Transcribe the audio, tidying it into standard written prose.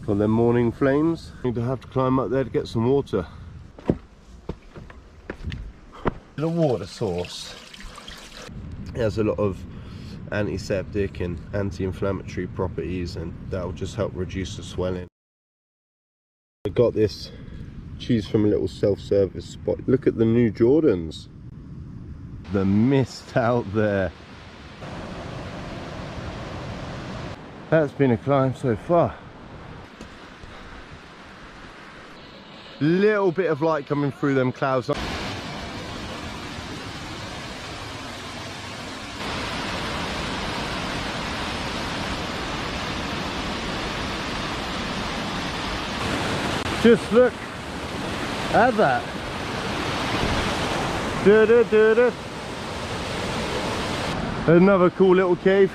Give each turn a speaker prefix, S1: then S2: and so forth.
S1: For their morning flames. Going to have to climb up there to get some water. The water source. It has a lot of antiseptic and anti-inflammatory properties, and that will just help reduce the swelling. I got this choose from a little self-service spot. Look at the new Jordans. The mist out there. That's been a climb so far. Little bit of light coming through them clouds. Just look at that. Another cool little cave.